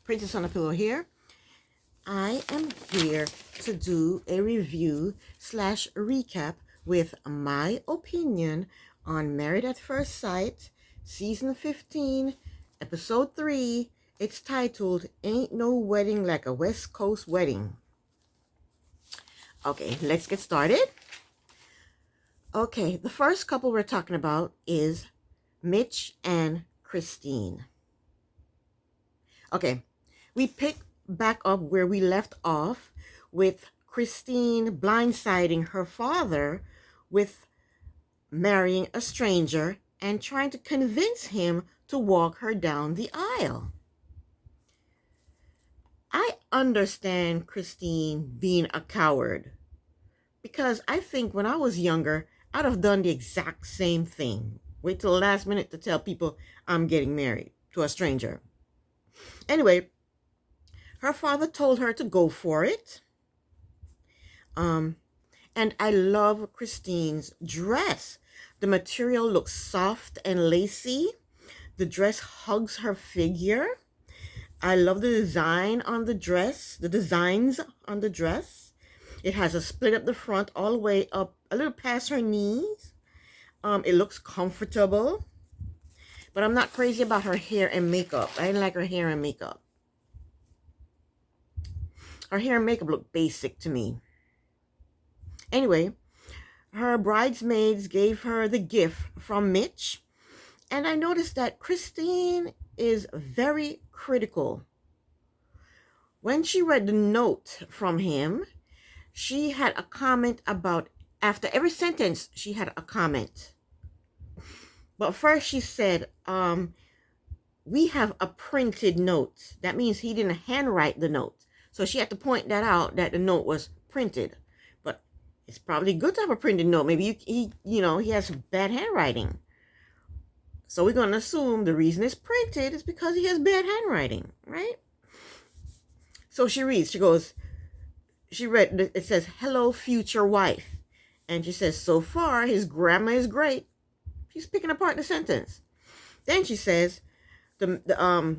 Princess on a Pillow here. I am here to do a review slash recap with my opinion on Married at First Sight, Season 15, Episode 3. It's titled, Ain't No Wedding Like a West Coast Wedding. Okay, let's get started. Okay, the first couple we're talking about is Mitch and Christine. Okay, we pick back up where we left off with Christine blindsiding her father with marrying a stranger and trying to convince him to walk her down the aisle. I understand Christine being a coward because I think when I was younger, I'd have done the exact same thing. Wait till the last minute to tell people I'm getting married to a stranger. Anyway, her father told her to go for it. And I love Christine's dress. The material looks soft and lacy. The dress hugs her figure. I love the design on the dress, the designs on the dress. It has a split up the front all the way up a little past her knees. It looks comfortable. But I'm not crazy about her hair and makeup. I didn't like her hair and makeup. Her hair and makeup look basic to me. Anyway, her bridesmaids gave her the gift from Mitch. And I noticed that Christine is very critical. When she read the note from him, she had a comment about, after every sentence, she had a comment. But first she said, we have a printed note. That means he didn't handwrite the note. So she had to point that out, that the note was printed. But it's probably good to have a printed note. Maybe he has bad handwriting. So we're going to assume the reason it's printed is because he has bad handwriting, right? So she reads, she read, it says, hello, future wife. And she says, so far, his grammar is great. She's picking apart the sentence. Then she says, the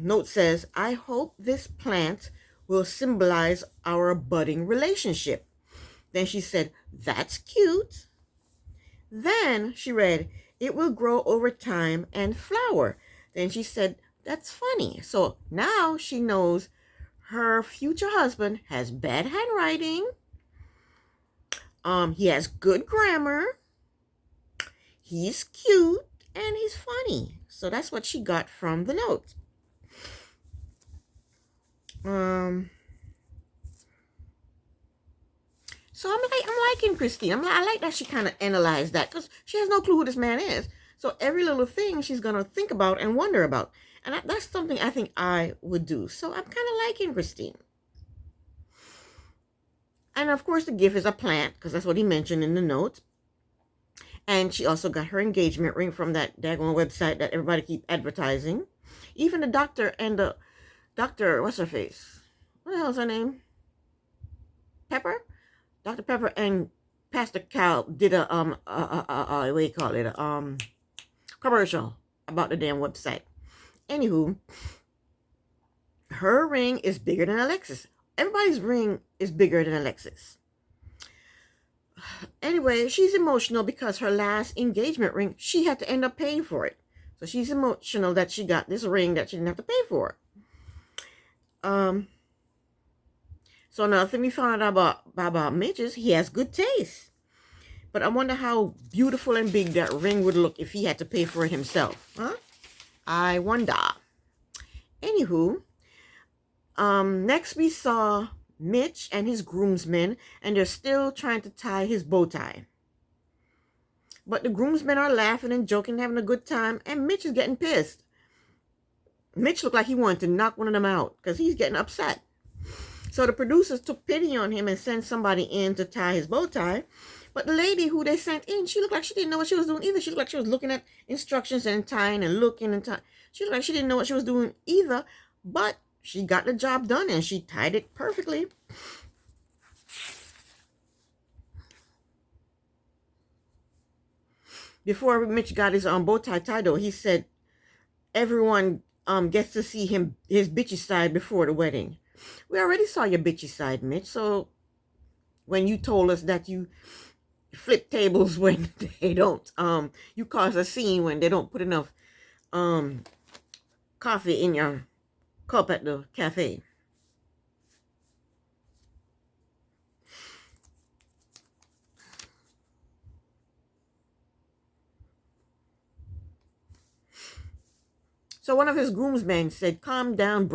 note says, I hope this plant will symbolize our budding relationship. Then she said, that's cute. Then she read, it will grow over time and flower. Then she said, that's funny. So now she knows her future husband has bad handwriting. He has good grammar. He's cute and he's funny. So that's what she got from the note. So I'm liking Christine. I like that she kind of analyzed that because she has no clue who this man is. So every little thing she's going to think about and wonder about. And that's something I think I would do. So I'm kind of liking Christine. And of course the gift is a plant because that's what he mentioned in the note. And she also got her engagement ring from that daggone website that everybody keep advertising. Even the doctor and the doctor, what's her face? What the hell's her name? Pepper? Dr. Pepper and Pastor Cal did a what do you call it? Commercial about the damn website. Anywho, her ring is bigger than Alexis. Everybody's ring is bigger than Alexis. Anyway, she's emotional because her last engagement ring, she had to end up paying for it. So she's emotional that she got this ring that she didn't have to pay for. So another thing we found out about Mitch is he has good taste. But I wonder how beautiful and big that ring would look if he had to pay for it himself. Huh? I wonder. Anywho, next we saw Mitch and his groomsmen, and they're still trying to tie his bow tie. But the groomsmen are laughing and joking, having a good time, and Mitch is getting pissed. Mitch looked like he wanted to knock one of them out because he's getting upset. So the producers took pity on him and sent somebody in to tie his bow tie. But the lady who they sent in, she looked like she didn't know what she was doing either. She looked like she was looking at instructions and tying and looking and tying. She looked like she didn't know what she was doing either. But she got the job done and she tied it perfectly. Before Mitch got his bow tie tied, though, he said, everyone gets to see his bitchy side before the wedding. We already saw your bitchy side, Mitch. So when you told us that you flip tables when they don't, you cause a scene when they don't put enough coffee in your cup at the cafe. So one of his groomsmen said, calm down,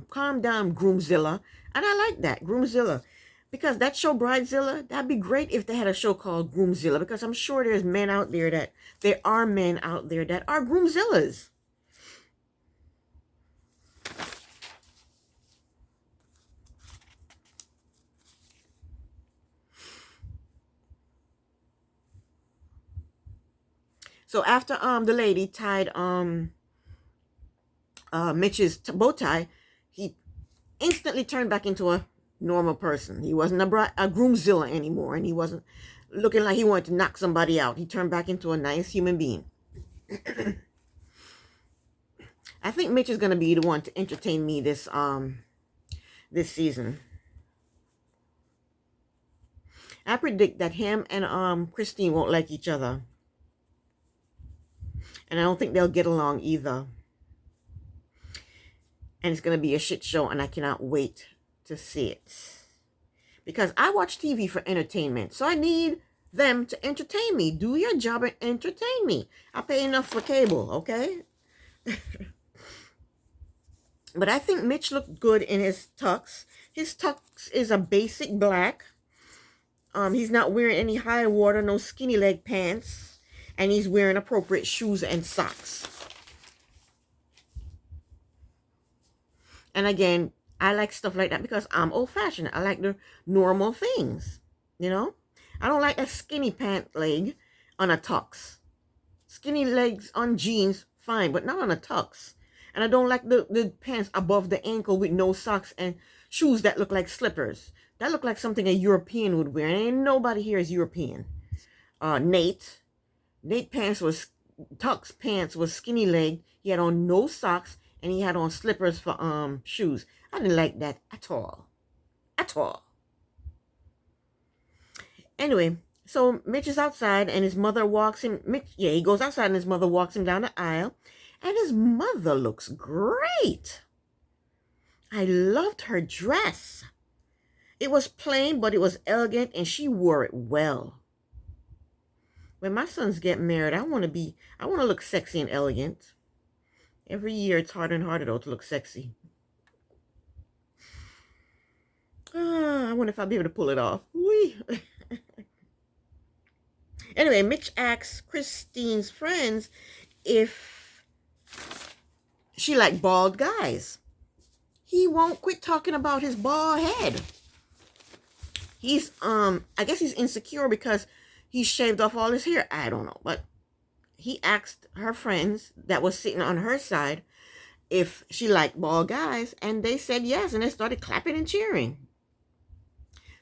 calm down, Groomzilla. And I like that, Groomzilla. Because that show, Bridezilla, that'd be great if they had a show called Groomzilla. Because I'm sure there are men out there that are Groomzillas. So after the lady tied Mitch's bow tie, he instantly turned back into a normal person. He wasn't a groomzilla anymore, and he wasn't looking like he wanted to knock somebody out. He turned back into a nice human being. I think Mitch is going to be the one to entertain me this season. I predict that him and Christine won't like each other. And I don't think they'll get along either. And it's going to be a shit show, and I cannot wait to see it. Because I watch TV for entertainment, so I need them to entertain me. Do your job and entertain me. I pay enough for cable, okay? But I think Mitch looked good in his tux. His tux is a basic black. He's not wearing any high water, no skinny leg pants. And he's wearing appropriate shoes and socks. And again, I like stuff like that because I'm old-fashioned. I like the normal things, you know? I don't like a skinny pant leg on a tux. Skinny legs on jeans, fine, but not on a tux. And I don't like the pants above the ankle with no socks and shoes that look like slippers. That look like something a European would wear. And ain't nobody here is European. Nate Tux pants was skinny leg. He had on no socks and he had on slippers for shoes. I didn't like that at all. At all. Anyway, so Mitch is outside and his mother walks him. He goes outside and his mother walks him down the aisle. And his mother looks great. I loved her dress. It was plain, but it was elegant, and she wore it well. When my sons get married, I want to look sexy and elegant. Every year, it's harder and harder, though, to look sexy. I wonder if I'll be able to pull it off. Whee. Anyway, Mitch asks Christine's friends if she liked bald guys. He won't quit talking about his bald head. He's, I guess he's insecure because he shaved off all his hair. I don't know. But he asked her friends that was sitting on her side if she liked bald guys. And they said yes. And they started clapping and cheering.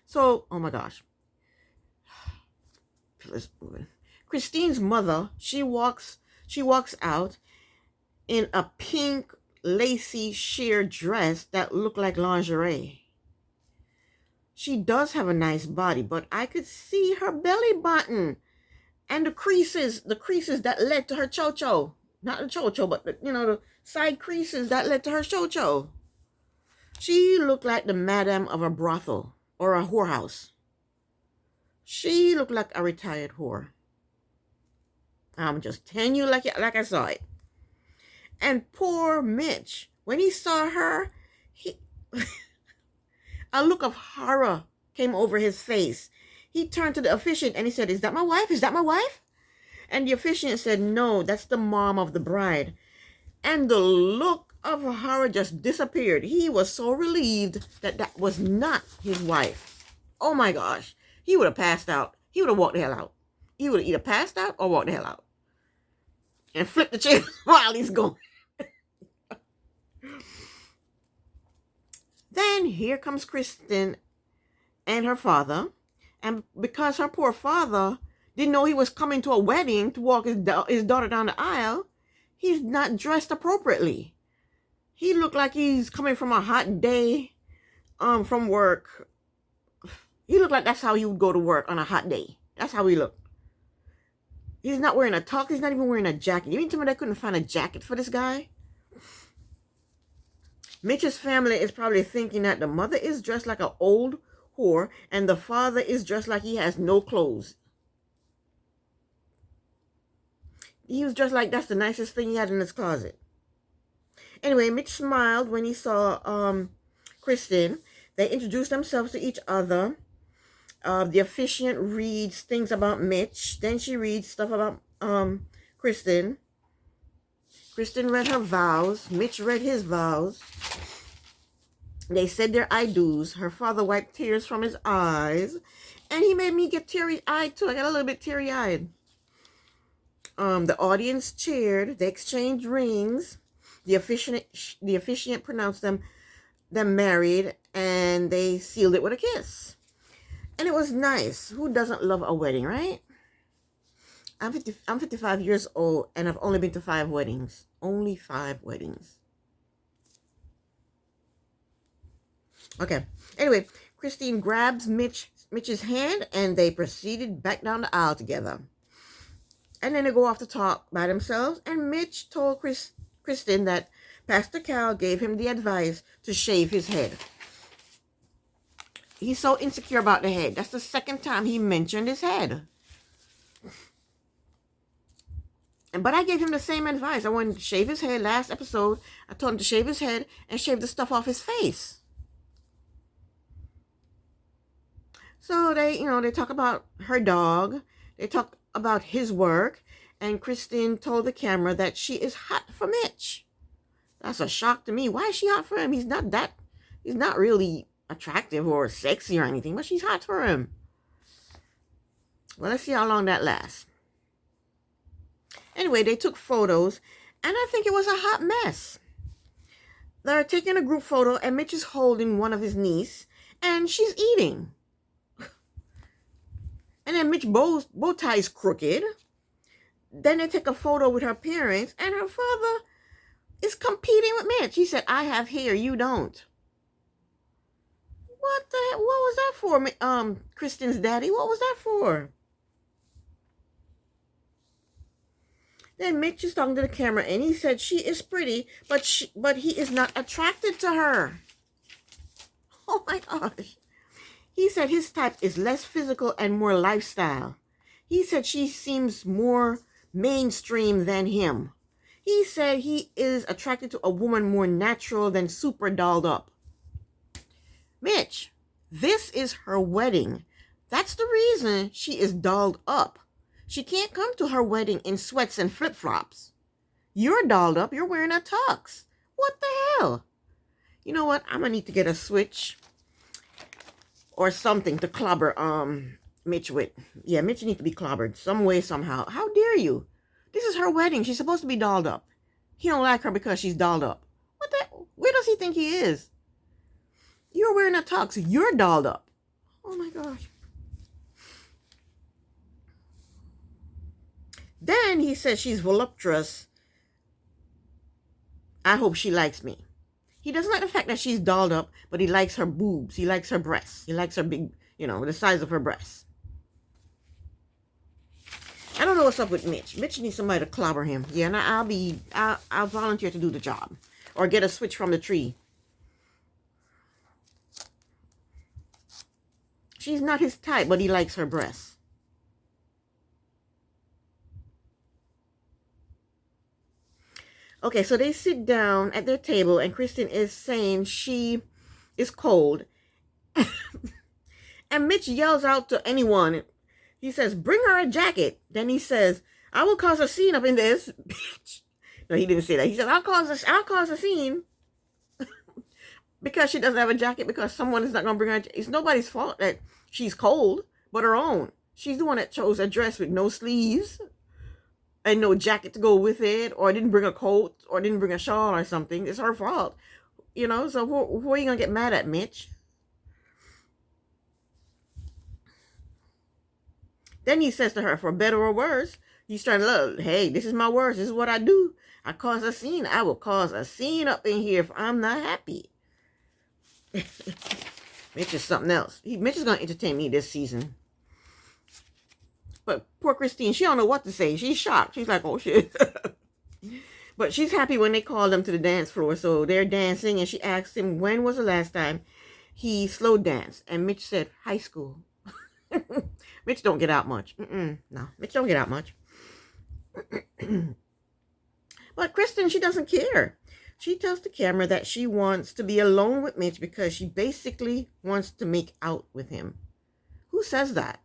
So, oh my gosh. Let's move in. Christine's mother, she walks out in a pink lacy sheer dress that looked like lingerie. She does have a nice body, but I could see her belly button and the creases that led to her chocho. Not the chocho, but the side creases that led to her chocho. She looked like the madam of a brothel or a whorehouse. She looked like a retired whore. I'm just telling you like I saw it. And poor Mitch, when he saw her, a look of horror came over his face. He turned to the officiant and he said, "Is that my wife? Is that my wife?" And the officiant said, "No, that's the mom of the bride." And the look of horror just disappeared. He was so relieved that that was not his wife. Oh my gosh. He would have passed out. He would have walked the hell out. He would have either passed out or walked the hell out. And flipped the chair while he's going. Then here comes Kristen and her father. And because her poor father didn't know he was coming to a wedding to walk his daughter down the aisle, he's not dressed appropriately. He looked like he's coming from a hot day from work. He looked like that's how he would go to work on a hot day. That's how he looked. He's not wearing a tux. He's not even wearing a jacket. You mean to me they couldn't find a jacket for this guy? Mitch's family is probably thinking that the mother is dressed like an old whore and the father is dressed like he has no clothes. He was dressed like that's the nicest thing he had in his closet. Anyway, Mitch smiled when he saw Kristen. They introduced themselves to each other. The officiant reads things about Mitch. Then she reads stuff about Kristen. Kristen read her vows. Mitch read his vows. They said their I do's. Her father wiped tears from his eyes. And he made me get teary-eyed too. I got a little bit teary-eyed. The audience cheered. They exchanged rings. The officiant pronounced them married, and they sealed it with a kiss. And it was nice. Who doesn't love a wedding, right? I'm 55 years old, and I've only been to 5 weddings. Only 5 weddings. Okay. Anyway, Christine grabs Mitch's hand, and they proceeded back down the aisle together. And then they go off to talk by themselves, and Mitch told Kristen that Pastor Cal gave him the advice to shave his head. He's so insecure about the head. That's the second time he mentioned his head. But I gave him the same advice. I wanted to shave his head. Last episode, I told him to shave his head and shave the stuff off his face. So they talk about her dog. They talk about his work. And Kristen told the camera that she is hot for Mitch. That's a shock to me. Why is she hot for him? He's not really attractive or sexy or anything, but she's hot for him. Well, let's see how long that lasts. Anyway, they took photos, and I think it was a hot mess. They're taking a group photo, and Mitch is holding one of his niece, and she's eating. And then Mitch's bow tie is crooked. Then they take a photo with her parents, and her father is competing with Mitch. He said, I have hair, you don't. What the heck? What was that for, Kristen's daddy? What was that for? Then Mitch is talking to the camera, and he said she is pretty, but he is not attracted to her. Oh my gosh. He said his type is less physical and more lifestyle. He said she seems more mainstream than him. He said he is attracted to a woman more natural than super dolled up. Mitch, this is her wedding. That's the reason she is dolled up. She can't come to her wedding in sweats and flip-flops. You're dolled up. You're wearing a tux. What the hell? You know what? I'm going to need to get a switch or something to clobber Mitch with. Yeah, Mitch needs to be clobbered some way, somehow. How dare you? This is her wedding. She's supposed to be dolled up. He don't like her because she's dolled up. What the? Where does he think he is? You're wearing a tux. You're dolled up. Oh my gosh. Then he says she's voluptuous. I hope she likes me. He doesn't like the fact that she's dolled up, but he likes her boobs. He likes her breasts. He likes her big, the size of her breasts. I don't know what's up with Mitch. Mitch needs somebody to clobber him. Yeah, and I'll volunteer to do the job. Or get a switch from the tree. She's not his type, but he likes her breasts. Okay, so they sit down at their table, and Kristen is saying she is cold. And Mitch yells out to anyone. He says, bring her a jacket. Then he says, I will cause a scene up in this. Bitch. No, he didn't say that. He said, I'll cause a scene. Because she doesn't have a jacket, because someone is not going to bring her. It's nobody's fault that she's cold, but her own. She's the one that chose a dress with no sleeves and no jacket to go with it, or didn't bring a coat, or didn't bring a shawl or something. It's her fault. So who are you going to get mad at, Mitch? Then he says to her, for better or worse, he's trying to look, hey, this is my words. This is what I do. I cause a scene. I will cause a scene up in here if I'm not happy. Mitch is something else. Mitch is going to entertain me this season. But poor Christine, she don't know what to say. She's shocked. She's like, oh shit. But she's happy when they call them to the dance floor. So they're dancing, and she asks him when was the last time he slow danced. And Mitch said, high school. Mitch don't get out much. No, Mitch don't get out much. But Kristen, she doesn't care. She tells the camera that she wants to be alone with Mitch because she basically wants to make out with him. Who says that?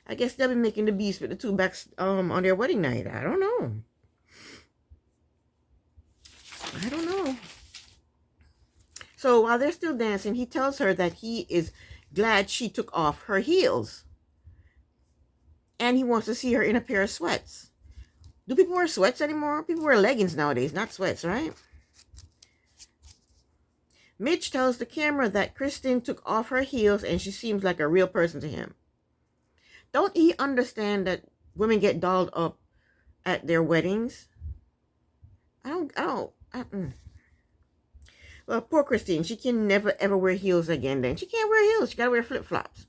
I guess they'll be making the beast with the two backs on their wedding night. I don't know. So while they're still dancing, he tells her that he is glad she took off her heels. And he wants to see her in a pair of sweats. Do people wear sweats anymore? People wear leggings nowadays, not sweats, right? Mitch tells the camera that Kristen took off her heels and she seems like a real person to him. Don't he understand that women get dolled up at their weddings? Well, poor Christine, she can never ever wear heels again then. She can't wear heels. She gotta wear flip-flops.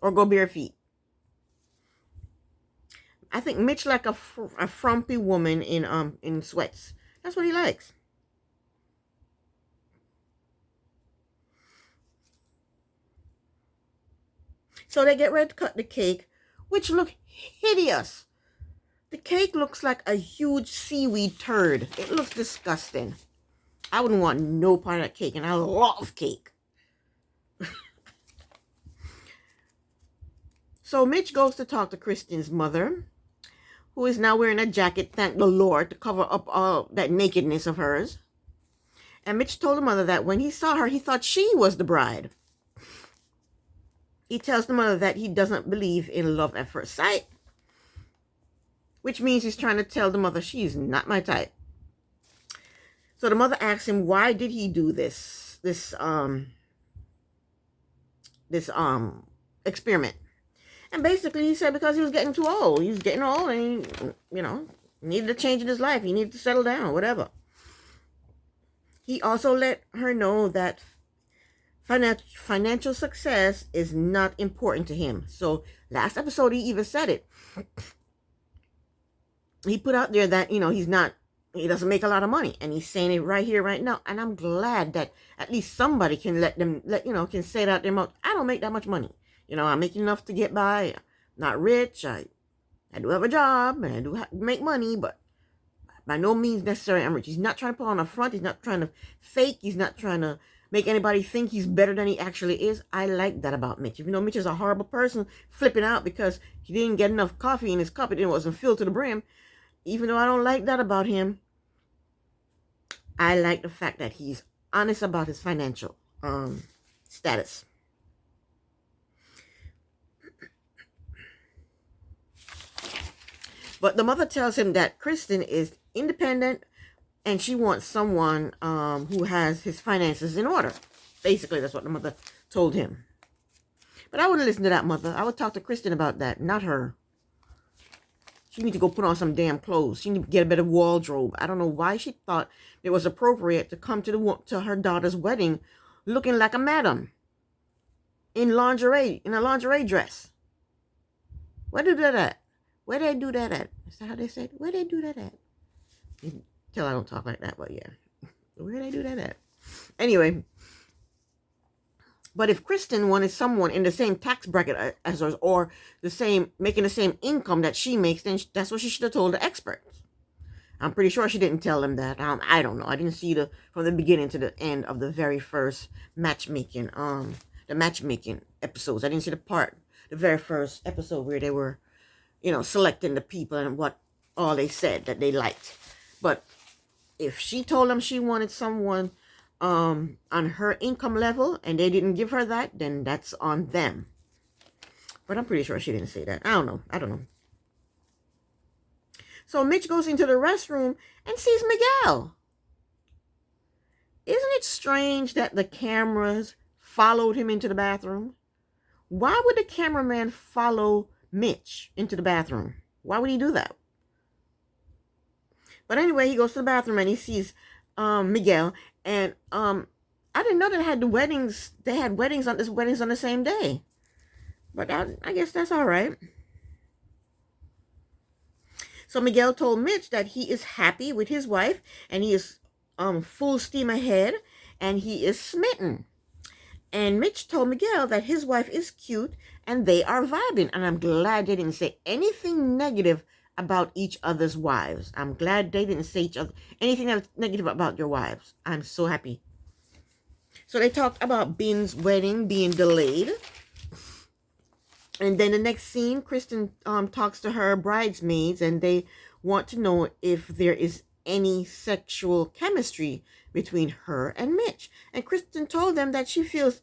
Or go bare feet. I think Mitch like a frumpy woman in sweats. That's what he likes. So they get ready to cut the cake, which look hideous. The cake looks like a huge seaweed turd. It looks disgusting. I wouldn't want no part of that cake, and I love cake. So Mitch goes to talk to Kristen's mother, who is now wearing a jacket, thank the Lord, to cover up all that nakedness of hers. And Mitch told the mother that when he saw her, he thought she was the bride. He tells the mother that he doesn't believe in love at first sight, which means he's trying to tell the mother she's not my type. So the mother asks him, why did he do this experiment? And basically he said because he was getting too old. He was getting old and he, needed a change in his life. He needed to settle down, whatever. He also let her know that financial success is not important to him. So last episode he even said it. He put out there that, he doesn't make a lot of money, and he's saying it right here, right now. And I'm glad that at least somebody can can say that out their mouth. I don't make that much money. I'm making enough to get by. I'm not rich. I do have a job, and I do make money, but by no means necessarily I'm rich. He's not trying to put on a front. He's not trying to fake. He's not trying to make anybody think he's better than he actually is. I like that about Mitch. Even though Mitch is a horrible person, flipping out because he didn't get enough coffee in his cup, it wasn't filled to the brim. Even though I don't like that about him, I like the fact that he's honest about his financial status. But the mother tells him that Kristen is independent and she wants someone who has his finances in order. Basically, that's what the mother told him. But I wouldn't listen to that mother. I would talk to Kristen about that, not her. She need to go put on some damn clothes. She need to get a better wardrobe. I don't know why she thought it was appropriate to come to her daughter's wedding looking like a madam in a lingerie dress. Where do that at? Where they do that at? Is that how they say it? Where they do that at? You can tell I don't talk like that, but yeah. Where they do that at? Anyway. But if Kristen wanted someone in the same tax bracket as hers, or making the same income that she makes, then that's what she should have told the experts. I'm pretty sure she didn't tell them that. I don't know. I didn't see from the beginning to the end of the very first matchmaking, the matchmaking episodes. I didn't see the very first episode where they were, selecting the people and what all they said that they liked. But if she told them she wanted someone on her income level and they didn't give her that, then that's on them. But I'm pretty sure she didn't say that. I don't know. So Mitch goes into the restroom and sees Miguel. Isn't it strange that the cameras followed him into the bathroom? Why would the cameraman follow Mitch into the bathroom. Why would he do that? But anyway, he goes to the bathroom and he sees Miguel, and I didn't know they had the weddings. They had weddings on the same day. But I guess that's all right. So Miguel told Mitch that he is happy with his wife and he is full steam ahead and he is smitten. And Mitch told Miguel that his wife is cute and they are vibing. And I'm glad they didn't say anything negative about each other's wives. I'm glad they didn't say anything negative about your wives. I'm so happy. So they talked about Ben's wedding being delayed. And then the next scene, Kristen talks to her bridesmaids and they want to know if there is any sexual chemistry between her and Mitch. And Kristen told them that she feels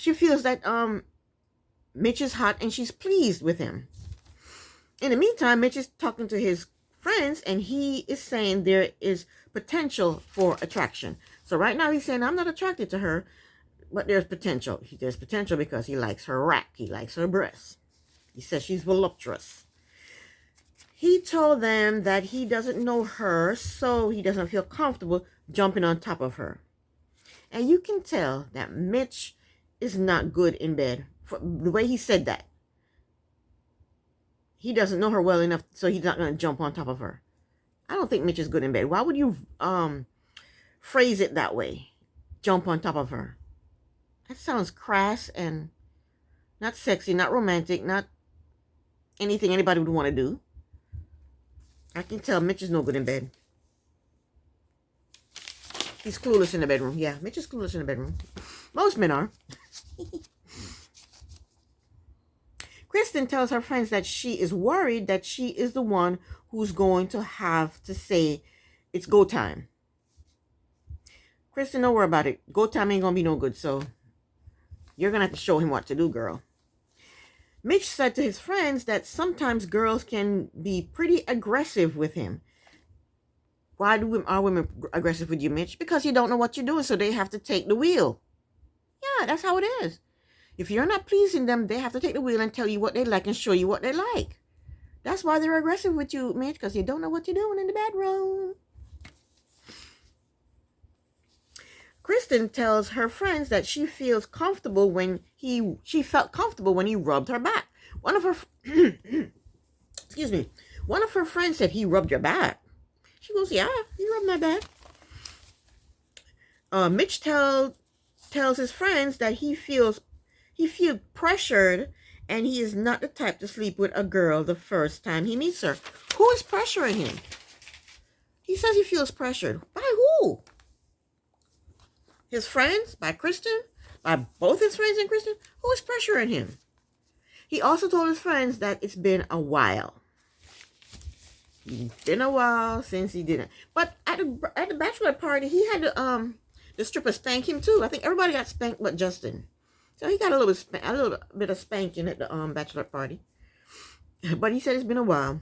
that Mitch is hot and she's pleased with him. In the meantime, Mitch is talking to his friends and he is saying there is potential for attraction. So right now he's saying, I'm not attracted to her, but there's potential. There's potential because he likes her rack. He likes her breasts. He says she's voluptuous. He told them that he doesn't know her, so he doesn't feel comfortable jumping on top of her. And you can tell that Mitch is not good in bed. For the way he said that. He doesn't know her well enough, so he's not going to jump on top of her. I don't think Mitch is good in bed. Why would you phrase it that way? Jump on top of her. That sounds crass and not sexy, not romantic, not anything anybody would want to do. I can tell Mitch is no good in bed. He's clueless in the bedroom. Yeah, Mitch is clueless in the bedroom. Most men are. Kristen tells her friends that she is worried that she is the one who's going to have to say it's go time. Kristen, don't worry about it. Go time ain't gonna be no good, so you're gonna have to show him what to do, girl. Mitch said to his friends that sometimes girls can be pretty aggressive with him. Why are women aggressive with you, Mitch? Because you don't know what you're doing, so they have to take the wheel. Yeah, that's how it is. If you're not pleasing them, they have to take the wheel and tell you what they like and show you what they like. That's why they're aggressive with you, Mitch, because you don't know what you're doing in the bedroom. Kristen tells her friends that she feels comfortable when she felt comfortable when he rubbed her back. One of her one of her friends said, he rubbed your back. She goes, yeah, he rubbed my back. Mitch tells his friends that he feels pressured and he is not the type to sleep with a girl the first time he meets her. Who is pressuring him? He says he feels pressured. By who? His friends? By Kristen? By both his friends and Kristen? Who is pressuring him? He also told his friends that it's been a while. It's been a while since he didn't. But at the bachelor party, he had the stripper spank him too. I think everybody got spanked but Justin. So he got a little bit of spanking at the bachelor party. But he said it's been a while,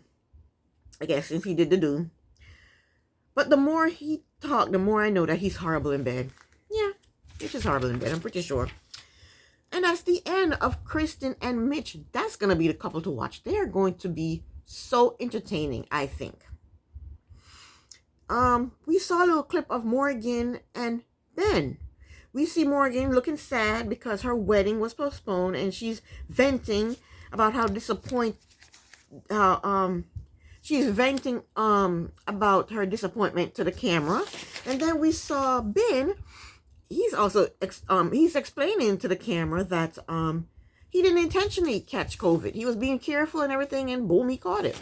I guess, since he did the do. But the more he talked, the more I know that he's horrible in bed. Yeah, he's just horrible in bed, I'm pretty sure. And that's the end of Kristen and Mitch. That's going to be the couple to watch. They are going to be so entertaining, I think. We saw a little clip of Morgan and Ben. We see Morgan looking sad because her wedding was postponed and she's venting about how she's venting about her disappointment to the camera. And then we saw Ben. He's also he's explaining to the camera that he didn't intentionally catch COVID. He was being careful and everything, and boom, he caught it.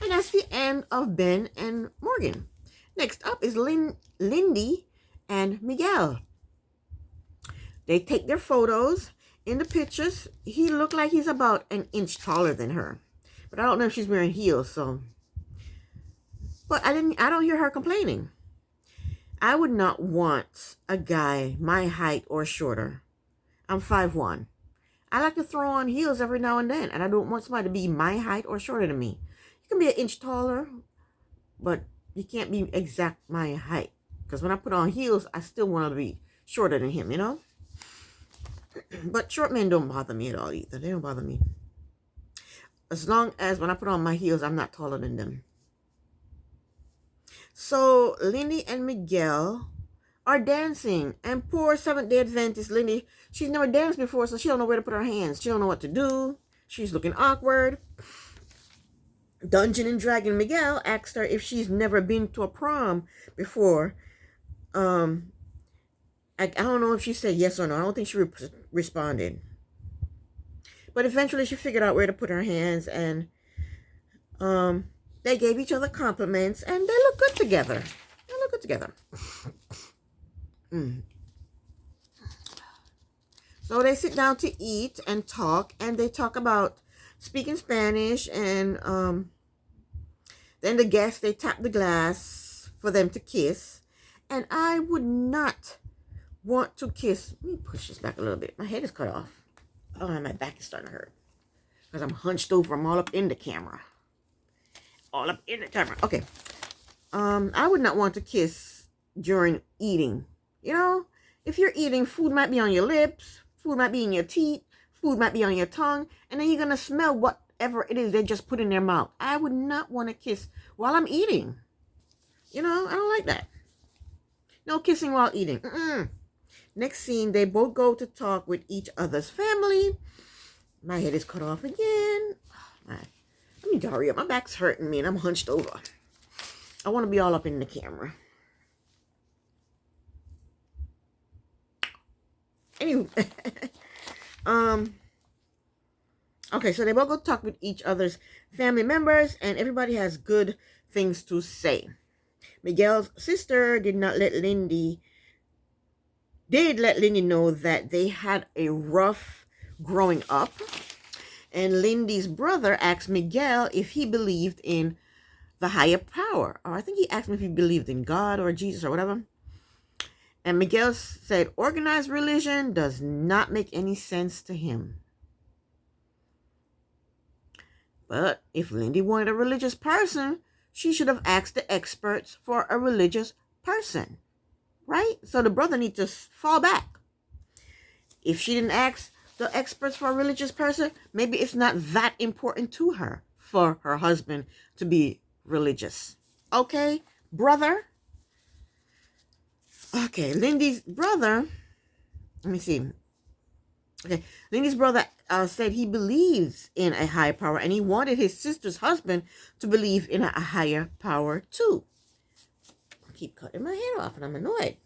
And that's the end of Ben and Morgan. Next up is Lindy and Miguel. They take their photos. In the pictures, he looked like he's about an inch taller than her. But I don't know if she's wearing heels, so. But I don't hear her complaining. I would not want a guy my height or shorter. I'm 5'1". I like to throw on heels every now and then, and I don't want somebody to be my height or shorter than me. You can be an inch taller, but you can't be exact my height. Because when I put on heels, I still want to be shorter than him, you know? But short men don't bother me at all either. They don't bother me. As long as when I put on my heels, I'm not taller than them. So Lindy and Miguel are dancing. And poor Seventh-day Adventist Lindy, she's never danced before, so she don't know where to put her hands. She don't know what to do. She's looking awkward. Dungeon and Dragon Miguel asked her if she's never been to a prom before. I don't know if she said yes or no. I don't think she responded. But eventually she figured out where to put her hands, and they gave each other compliments, and they look good together. They look good together. So they sit down to eat and talk, and they talk about speaking Spanish, and then the guests, they tap the glass for them to kiss. And I would not want to kiss. Let me push this back a little bit. My head is cut off. Oh, my back is starting to hurt because I'm hunched over. I'm all up in the camera. All up in the camera. Okay. I would not want to kiss during eating. You know, if you're eating, food might be on your lips, food might be in your teeth, food might be on your tongue, and then you're gonna smell whatever it is they just put in their mouth. I would not want to kiss while I'm eating. You know, I don't like that. No kissing while eating. Next scene, they both go to talk with each other's family. My head is cut off again. Let me hurry up. My back's hurting me and I'm hunched over. I want to be all up in the camera. Anyway. Okay, so they both go talk with each other's family members, and everybody has good things to say. Miguel's sister did let Lindy know that they had a rough growing up. And Lindy's brother asked Miguel if he believed in the higher power. Or I think he asked him if he believed in God or Jesus or whatever. And Miguel said organized religion does not make any sense to him. But if Lindy wanted a religious person, she should have asked the experts for a religious person. Right? So the brother needs to fall back. If she didn't ask the experts for a religious person, maybe it's not that important to her for her husband to be religious. Okay, brother? Okay, Lindy's brother, let me see. Okay, Lindy's brother said he believes in a higher power, and he wanted his sister's husband to believe in a higher power too. I keep cutting my hair off and I'm annoyed.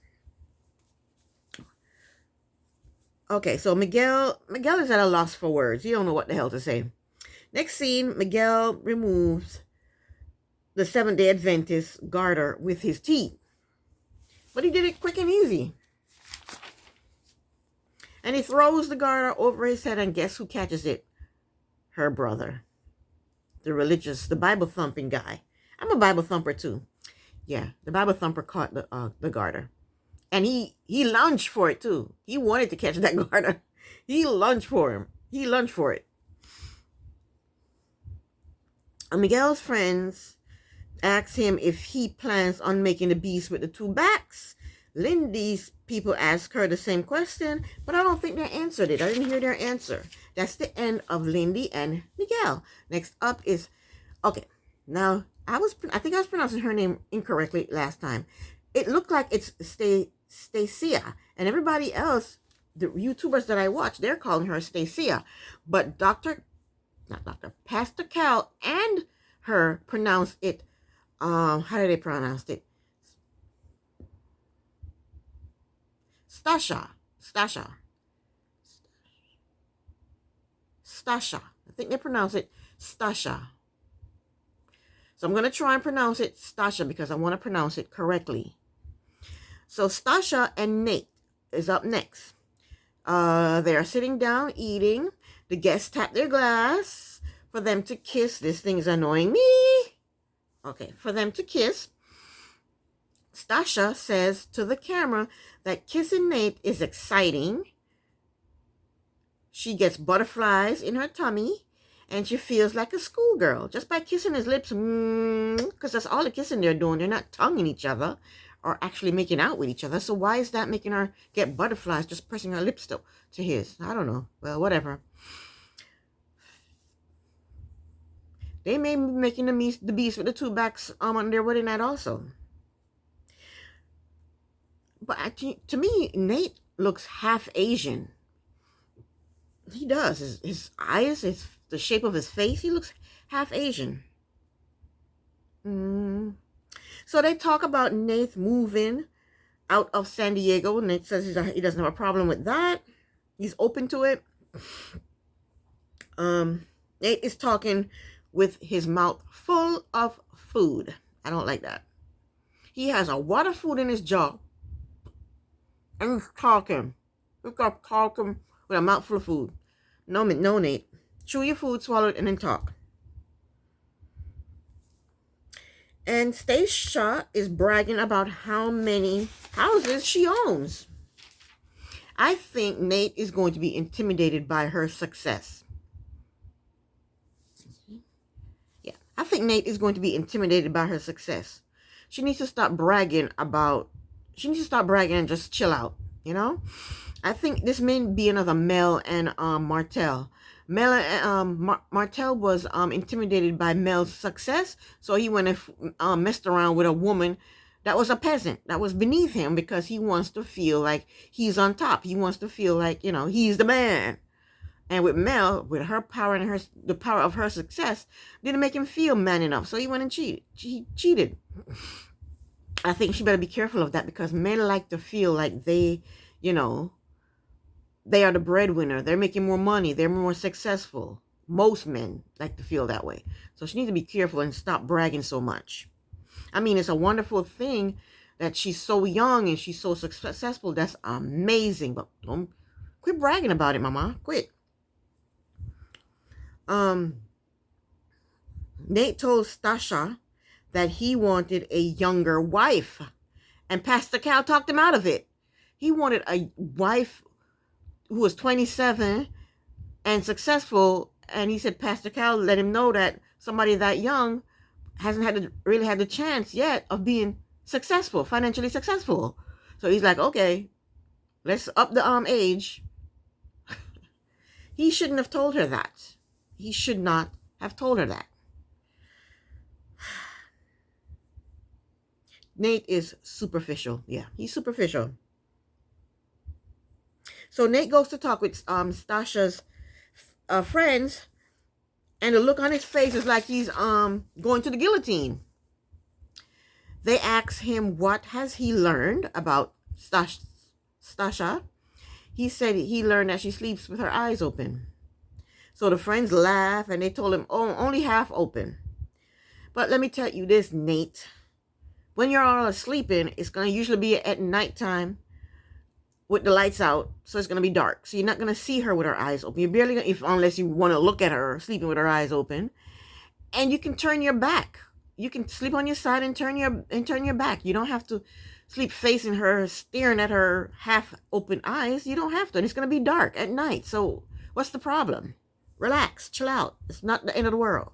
Okay, so Miguel is at a loss for words. He don't know what the hell to say. Next scene, Miguel removes the Seventh-day Adventist garter with his teeth. But he did it quick and easy. And he throws the garter over his head, and guess who catches it? Her brother. The Bible thumping guy. I'm a Bible thumper too. Yeah, the Bible thumper caught the garter. And he lunged for it too. He wanted to catch that garter. He lunged for him. He lunged for it. And Miguel's friends asked him if he plans on making the beast with the two backs. Lindy's people asked her the same question, but I don't think they answered it. I didn't hear their answer. That's the end of Lindy and Miguel. Next up is, okay, now I think I was pronouncing her name incorrectly last time. It looked like it's Stacia, and everybody else, the YouTubers that I watch, they're calling her Stacia. But Pastor Cal and her pronounced it, how did they pronounce it? Stasha. I think they pronounce it Stasha. So I'm going to try and pronounce it Stasha because I want to pronounce it correctly. So Stasha and Nate is up next. They are sitting down eating. The guests tap their glass for them to kiss. This thing is annoying me. Okay, for them to kiss. Stasha says to the camera that kissing Nate is exciting. She gets butterflies in her tummy, and she feels like a schoolgirl just by kissing his lips, because that's all the kissing they're doing. They're not tonguing each other are actually making out with each other. So why is that making her get butterflies just pressing her lips to his? I don't know. Well, whatever. They may be making the beast with the two backs on their wedding night also. But to me, Nate looks half Asian. He does. His eyes, the shape of his face, he looks half Asian. So they talk about Nate moving out of San Diego. Nate says he doesn't have a problem with that. He's open to it. Nate is talking with his mouth full of food. I don't like that. He has a lot of food in his jaw. And he's talking. He's got talking with a mouth full of food. No, Nate. Chew your food, swallow it, and then talk. And Stacia is bragging about how many houses she owns. I think Nate is going to be intimidated by her success. Yeah, I think Nate is going to be intimidated by her success. She needs to stop bragging and just chill out, you know? I think this may be another Mel and Martell. Martell was intimidated by Mel's success, so he went and messed around with a woman that was a peasant, that was beneath him, because he wants to feel like he's on top. He wants to feel like, he's the man. And with Mel, with her power and the power of her success, didn't make him feel man enough, so he went and cheated. He cheated. I think she better be careful of that, because men like to feel like they are the breadwinner. They're making more money. They're more successful. Most men like to feel that way. So she needs to be careful and stop bragging so much. I mean, it's a wonderful thing that she's so young and she's so successful. That's amazing. But don't quit bragging about it, mama. Quit. Nate told Stacia that he wanted a younger wife. And Pastor Cal talked him out of it. He wanted a wife who was 27 and successful, and he said Pastor Cal let him know that somebody that young hasn't really had the chance yet of being successful, financially successful. So he's like, okay, let's up the age. He shouldn't have told her that. He should not have told her that. Nate is superficial. Yeah, he's superficial. So Nate goes to talk with Stasia's friends, and the look on his face is like he's going to the guillotine. They ask him what has he learned about Stacia. He said he learned that she sleeps with her eyes open. So the friends laugh, and they told him, oh, only half open. But let me tell you this, Nate. When you're all sleeping, it's going to usually be at nighttime with the lights out, so it's going to be dark. So you're not going to see her with her eyes open. You're barely going to, unless you want to look at her sleeping with her eyes open. And you can turn your back. You can sleep on your side and turn your back. You don't have to sleep facing her, staring at her half open eyes. You don't have to. And it's going to be dark at night. So what's the problem? Relax, chill out. It's not the end of the world.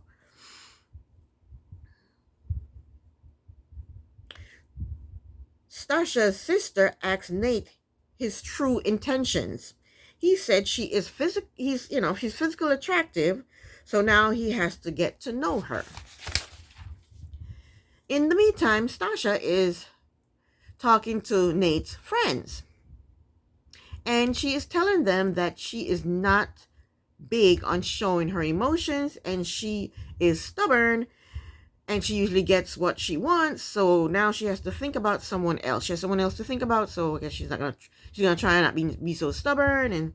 Stasia's sister asked Nate his true intentions. He said she's physically attractive, so now he has to get to know her. In the meantime, Stacia is talking to Nate's friends, and she is telling them that she is not big on showing her emotions, and she is stubborn, and she usually gets what she wants. So now she has to think about someone else. She has someone else to think about. So I guess she's gonna try and not be so stubborn, and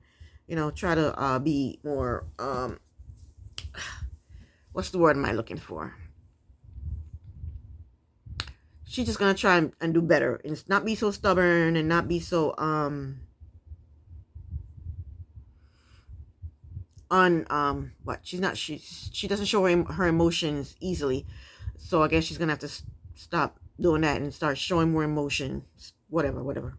try to be more what's the word am I looking for? She's just gonna try and do better, and not be so stubborn, and not be so she doesn't show her emotions easily. So I guess she's gonna have to stop doing that and start showing more emotions. Whatever.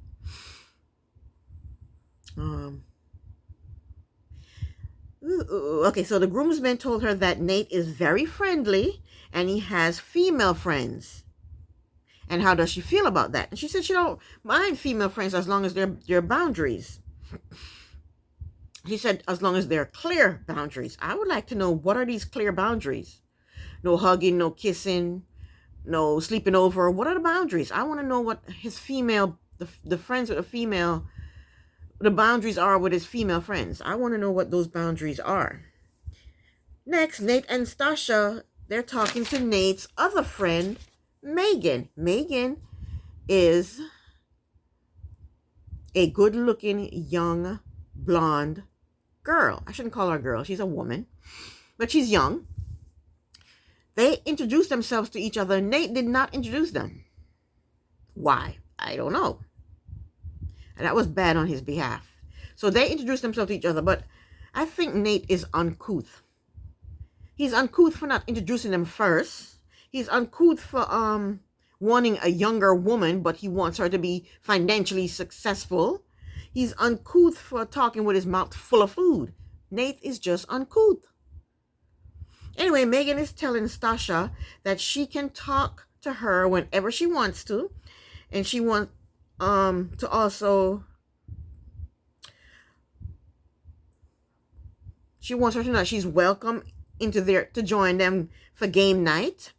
Okay, so the groomsmen told her that Nate is very friendly and he has female friends. And how does she feel about that? And she said she don't mind female friends as long as there are boundaries. She said as long as there are clear boundaries. I would like to know, what are these clear boundaries? No hugging, no kissing, no sleeping over. What are the boundaries? I want to know what his female, the friends with a female, the boundaries are with his female friends. I want to know what those boundaries are. Next, Nate and Stasha, they're talking to Nate's other friend, Megan. Megan is a good-looking, young, blonde girl. I shouldn't call her a girl. She's a woman, but she's young. They introduced themselves to each other. Nate did not introduce them. Why? I don't know. And that was bad on his behalf. So they introduced themselves to each other, but I think Nate is uncouth. He's uncouth for not introducing them first. He's uncouth for wanting a younger woman, but he wants her to be financially successful. He's uncouth for talking with his mouth full of food. Nate is just uncouth. Anyway, Megan is telling Stasha that she can talk to her whenever she wants to, and she wants to also, she wants her to know she's welcome to join them for game night.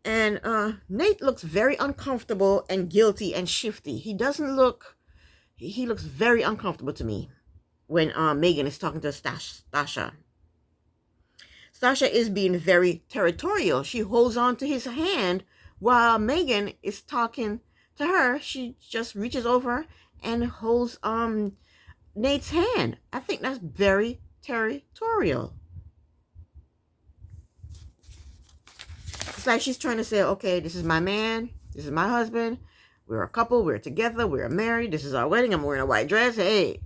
And Nate looks very uncomfortable and guilty and shifty. He looks very uncomfortable to me when Megan is talking to Stasha. Stasha is being very territorial. She holds on to his hand while Megan is talking to her. She just reaches over and holds Nate's hand. I think that's very territorial. It's like she's trying to say, okay, this is my man, this is my husband, we're a couple, we're together, we're married, this is our wedding, I'm wearing a white dress, hey.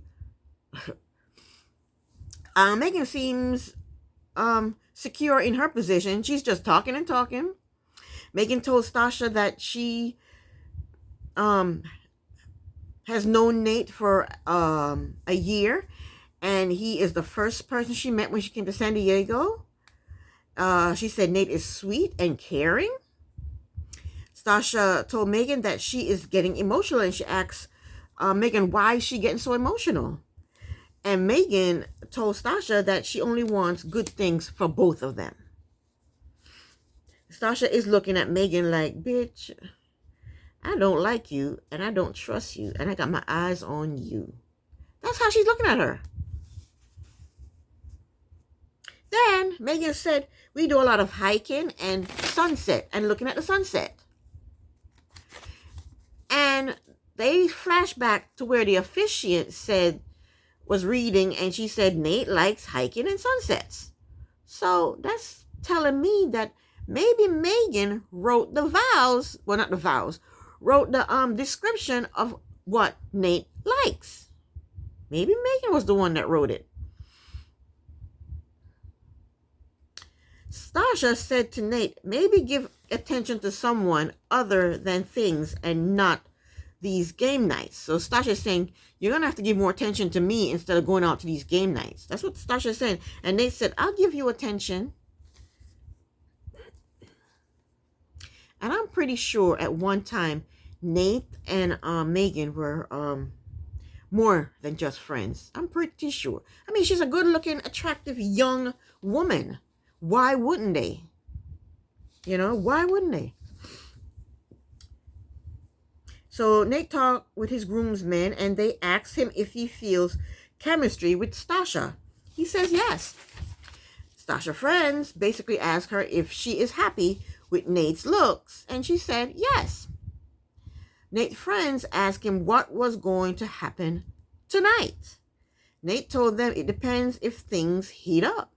Megan seems secure in her position. She's just talking and talking. Megan told Stasha that she has known Nate for a year, and he is the first person she met when she came to San Diego. She said Nate is sweet and caring. Stasha told Megan that she is getting emotional, and she asks Megan why is she getting so emotional. And Megan told Stasha that she only wants good things for both of them. Stasha is looking at Megan like, bitch, I don't like you, and I don't trust you, and I got my eyes on you. That's how she's looking at her. Then Megan said, we do a lot of hiking and sunset and looking at the sunset. And they flash back to where the officiant was reading, and she said Nate likes hiking and sunsets. So that's telling me that maybe Megan wrote the vows, well, not the vows, wrote the description of what Nate likes. Maybe Megan was the one that wrote it. Stasha said to Nate, maybe give attention to someone other than things and not these game nights. So Stasha is saying, you're going to have to give more attention to me instead of going out to these game nights. That's what Stasha is saying. And Nate said, I'll give you attention. And I'm pretty sure at one time, Nate and Megan were more than just friends. I'm pretty sure. I mean, she's a good-looking, attractive, young woman. Why wouldn't they? You know, why wouldn't they? So Nate talked with his groomsmen, and they asked him if he feels chemistry with Stasha. He says yes. Stasha friends basically asked her if she is happy with Nate's looks, and she said yes. Nate's friends asked him what was going to happen tonight. Nate told them it depends if things heat up.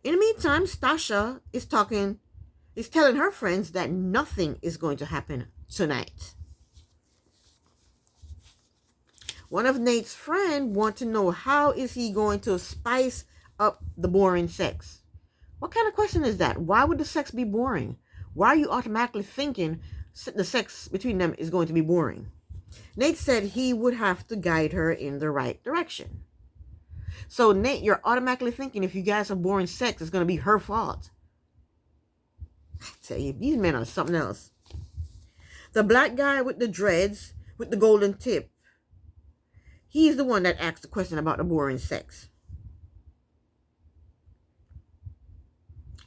In the meantime, Stasha is telling her friends that nothing is going to happen tonight. One of Nate's friends wants to know how is he going to spice up the boring sex. What kind of question is that? Why would the sex be boring? Why are you automatically thinking the sex between them is going to be boring? Nate said he would have to guide her in the right direction. So Nate, you're automatically thinking if you guys have boring sex, it's going to be her fault. I tell you, these men are something else. The black guy with the dreads, with the golden tip, he's the one that asked the question about the boring sex.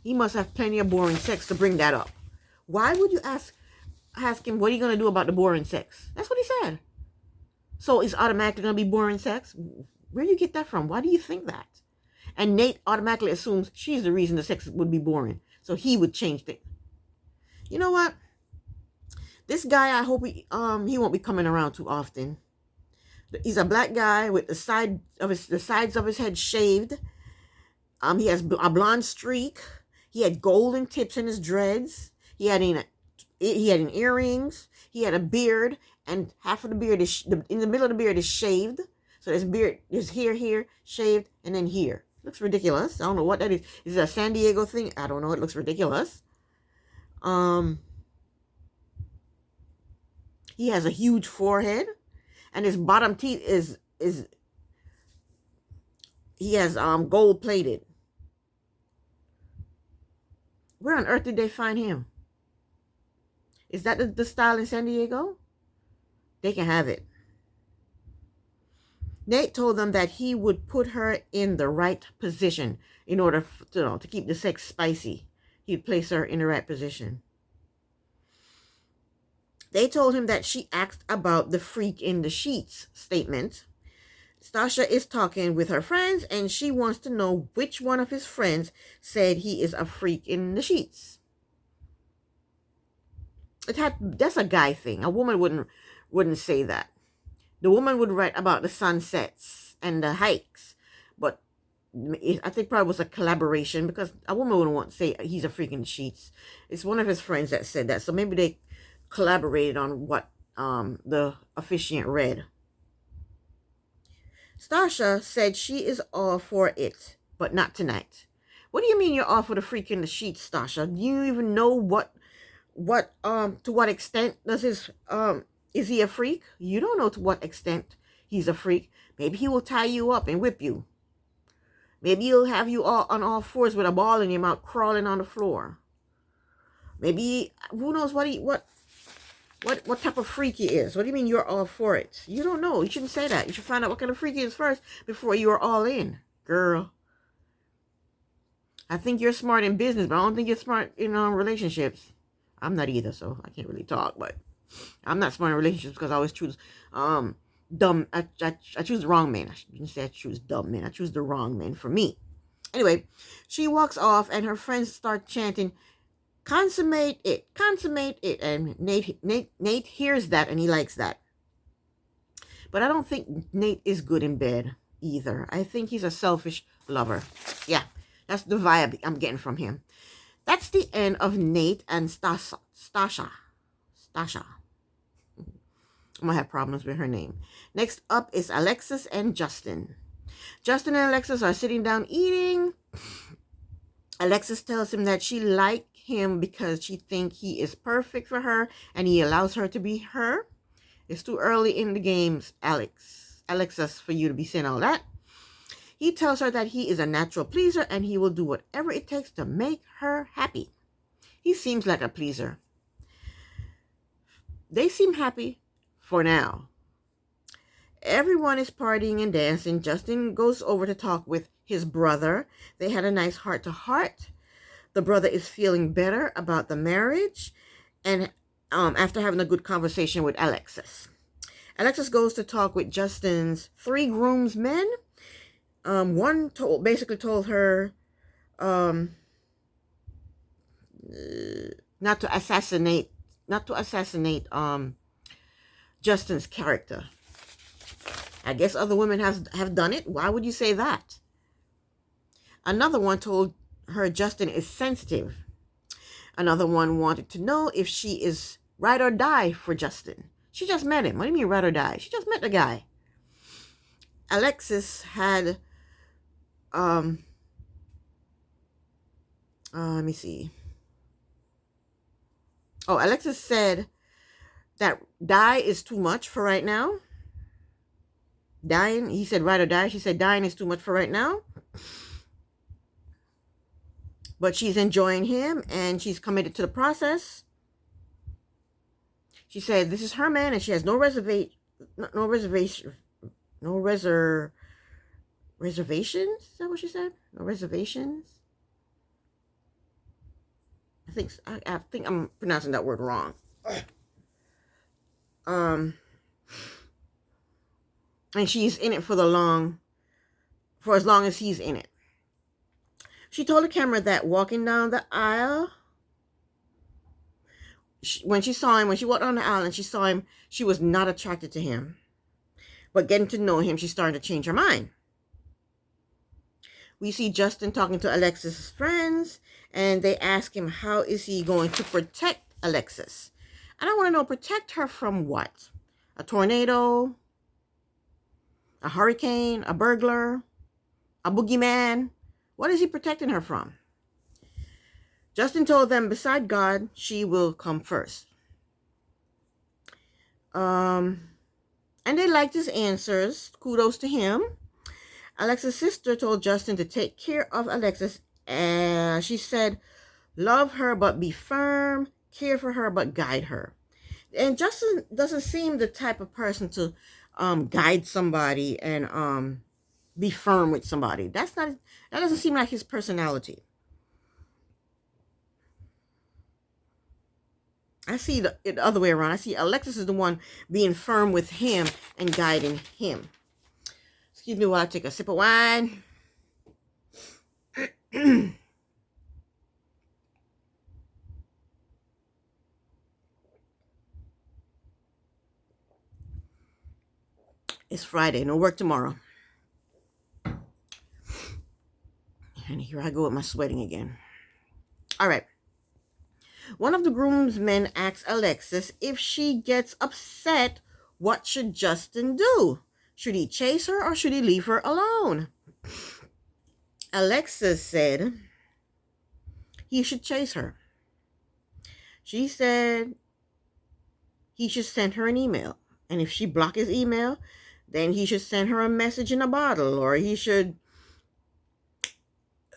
He must have plenty of boring sex to bring that up. Why would you ask him, what are you going to do about the boring sex? That's what he said. So it's automatically going to be boring sex? Where do you get that from? Why do you think that? And Nate automatically assumes she's the reason the sex would be boring. So he would change things. You know what? This guy, I hope he won't be coming around too often. He's a black guy with the sides of his head shaved. He has a blonde streak. He had golden tips in his dreads. He had in earrings. He had a beard, and half of the beard is in the middle of the beard is shaved. So there's hair here, shaved, and then here. Looks ridiculous. I don't know what that is. Is it a San Diego thing? I don't know. It looks ridiculous. He has a huge forehead, and his bottom teeth is he has gold plated. Where on earth did they find him? Is that the style in San Diego? They can have it. Nate told them that he would put her in the right position in order to keep the sex spicy. He'd place her in the right position. They told him that she asked about the freak in the sheets statement. Stasha is talking with her friends, and she wants to know which one of his friends said he is a freak in the sheets. That's a guy thing. A woman wouldn't say that. The woman would write about the sunsets and the hikes, but I think probably was a collaboration, because a woman wouldn't want to say he's a freak in the sheets. It's one of his friends that said that, so maybe they collaborated on what the officiant read. Stasha said she is all for it, but not tonight. What do you mean you're all for the freak in the sheets, Stasha? Do you even know what to what extent does his is he a freak? You don't know to what extent he's a freak. Maybe he will tie you up and whip you. Maybe he'll have you all on all fours with a ball in your mouth, crawling on the floor. Maybe, who knows what type of freak he is. What do you mean you're all for it? You don't know. You shouldn't say that. You should find out what kind of freak he is first before you are all in, girl. I think you're smart in business, but I don't think you're smart in relationships. I'm not either, so I can't really talk, but I'm not smart in relationships because I always choose dumb. I choose the wrong man. I shouldn't say I choose dumb men. I choose the wrong men for me. Anyway, she walks off, and her friends start chanting, "Consummate it, consummate it." And Nate hears that, and he likes that. But I don't think Nate is good in bed either. I think he's a selfish lover. Yeah, that's the vibe I'm getting from him. That's the end of Nate and Stasha. I'm going to have problems with her name. Next up is Alexis and Justin. Justin and Alexis are sitting down eating. Alexis tells him that she likes him because she thinks he is perfect for her and he allows her to be her. It's too early in the games, Alexis, for you to be saying all that. He tells her that he is a natural pleaser and he will do whatever it takes to make her happy. He seems like a pleaser. They seem happy for now. Everyone is partying and dancing. Justin goes over to talk with his brother. They had a nice heart-to-heart. The brother is feeling better about the marriage, and after having a good conversation with Alexis. Alexis goes to talk with Justin's 3 groomsmen. One basically told her not to assassinate Justin's character. I guess other women have done it. Why would you say that? Another one told her Justin is sensitive. Another one wanted to know if she is ride or die for Justin. She just met him. What do you mean ride or die? She just met the guy. Alexis had let me see. Oh, Alexis said that die is too much for right now. Dying, he said ride or die. She said dying is too much for right now. but she's enjoying him and she's committed to the process. She said this is her man and she has no reservations. Is that what she said? No reservations. I think I'm pronouncing that word wrong. And she's in it for as long as he's in it. She told the camera that walking down the aisle, when she walked down the aisle and she saw him, she was not attracted to him. But getting to know him, she's starting to change her mind. We see Justin talking to Alexis' friends, and they ask him how is he going to protect Alexis. And I want to know, protect her from what? A tornado? A hurricane? A burglar? A boogeyman? What is he protecting her from? Justin told them, beside God, she will come first. And they liked his answers. Kudos to him. Alexis' sister told Justin to take care of Alexis. And she said, love her, but be firm. Care for her, but guide her. And Justin doesn't seem the type of person to guide somebody and be firm with somebody. That doesn't seem like his personality. I see the other way around. I see Alexis is the one being firm with him and guiding him. Excuse me while I take a sip of wine. It's Friday. No work tomorrow. And here I go with my sweating again. All right. One of the groomsmen asks Alexis if she gets upset, what should Justin do? Should he chase her or should he leave her alone? Alexis said he should chase her. She said he should send her an email. And if she block his email, then he should send her a message in a bottle, or he should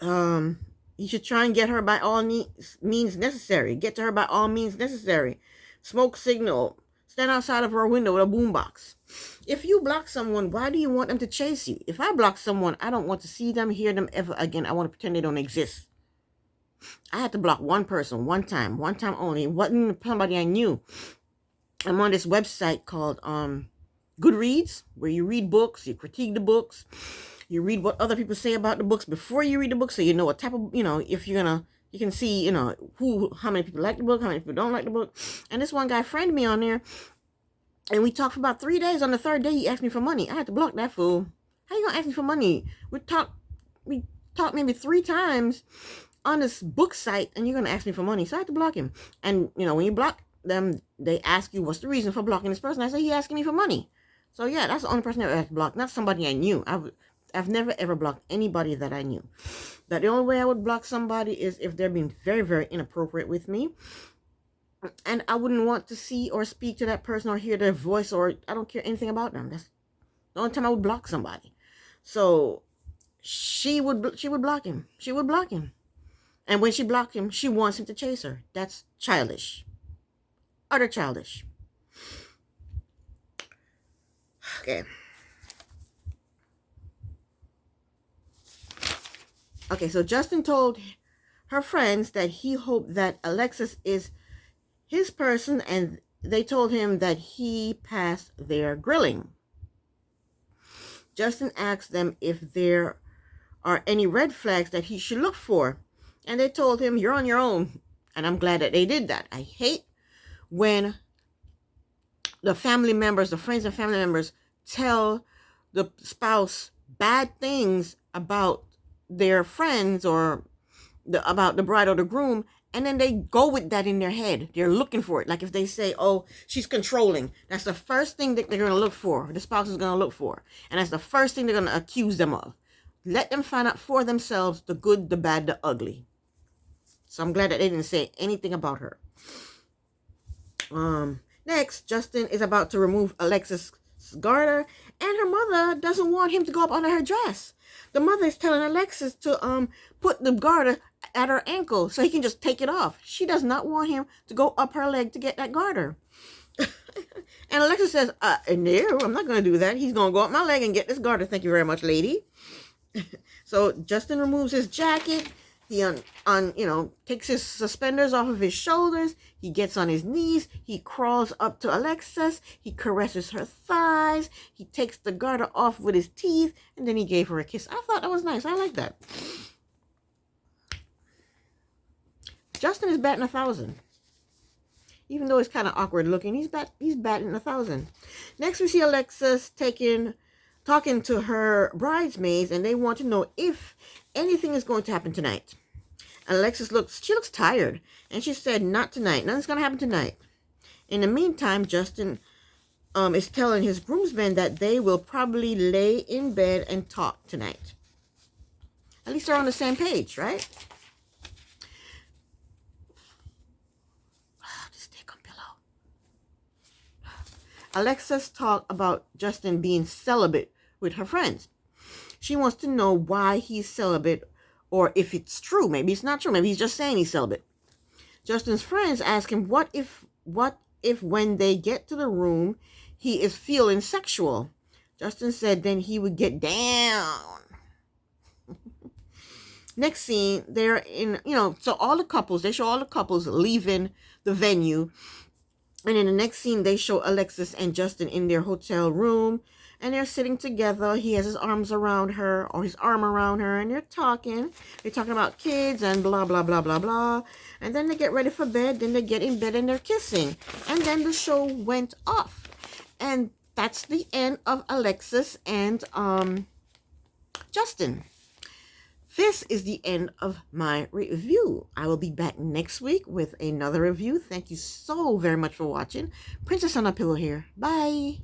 try and get her by all means necessary. Get to her by all means necessary. Smoke signal. Stand outside of her window with a boombox. If you block someone, why do you want them to chase you? If I block someone, I don't want to see them, hear them ever again. I want to pretend they don't exist. I had to block one person one time only. It wasn't somebody I knew. I'm on this website called Goodreads, where you read books, you critique the books. You read what other people say about the books before you read the book, so you know what type of, if you're gonna, you can see, how many people like the book, how many people don't like the book. And this one guy friended me on there, and we talked for about 3 days. On the third day, he asked me for money. I had to block that fool. How you gonna ask me for money? We talked maybe 3 times on this book site, and you're gonna ask me for money. So I had to block him. And when you block them, they ask you what's the reason for blocking this person. I say he asking me for money. So yeah, that's the only person I ever had to block, not somebody I knew. I've never ever blocked anybody that I knew. That the only way I would block somebody is if they're being very, very inappropriate with me. And I wouldn't want to see or speak to that person or hear their voice, or I don't care anything about them. That's the only time I would block somebody. So she would block him. She would block him. And when she blocked him, she wants him to chase her. That's childish. Utter childish. Okay. Okay, so Justin told her friends that he hoped that Alexis is his person, and they told him that he passed their grilling. Justin asked them if there are any red flags that he should look for, and they told him, you're on your own. And I'm glad that they did that. I hate when the friends and family members tell the spouse bad things about their friends or about the bride or the groom, and then they go with that in their head. They're looking for it. Like if they say, oh, she's controlling, that's the first thing that they're going to look for. The spouse is going to look for. And that's the first thing they're going to accuse them of. Let them find out for themselves the good, the bad, the ugly. So I'm glad that they didn't say anything about her. Next, Justin is about to remove Alexis' garter, and her mother doesn't want him to go up under her dress. The mother is telling Alexis to put the garter at her ankle so he can just take it off. She does not want him to go up her leg to get that garter. And Alexis says, no, I'm not going to do that. He's going to go up my leg and get this garter. Thank you very much, lady. So Justin removes his jacket. He takes his suspenders off of his shoulders. He gets on his knees. He crawls up to Alexis. He caresses her thighs. He takes the garter off with his teeth, and then he gave her a kiss. I thought that was nice. I like that. Justin is batting 1,000. Even though he's kind of awkward looking, he's batting 1,000. Next, we see Alexis talking to her bridesmaids, and they want to know if anything is going to happen tonight. And Alexis looks tired, and she said, not tonight. Nothing's going to happen tonight. In the meantime, Justin is telling his groomsmen that they will probably lay in bed and talk tonight. At least they're on the same page, right? Just take a pillow. Alexis talked about Justin being celibate with her friends. She wants to know why he's celibate, or if it's true. Maybe it's not true. Maybe he's just saying he's celibate. Justin's friends ask him, what if when they get to the room, he is feeling sexual? Justin said then he would get down. Next scene, they're in, so they show all the couples leaving the venue. And in the next scene, they show Alexis and Justin in their hotel room. And they're sitting together. He has his arms around her, or his arm around her, and they're talking. They're talking about kids and blah, blah, blah, blah, blah. And then they get ready for bed. Then they get in bed and they're kissing. And then the show went off. And that's the end of Alexis and Justin. This is the end of my review. I will be back next week with another review. Thank you so very much for watching. Princess on a Pillow here. Bye.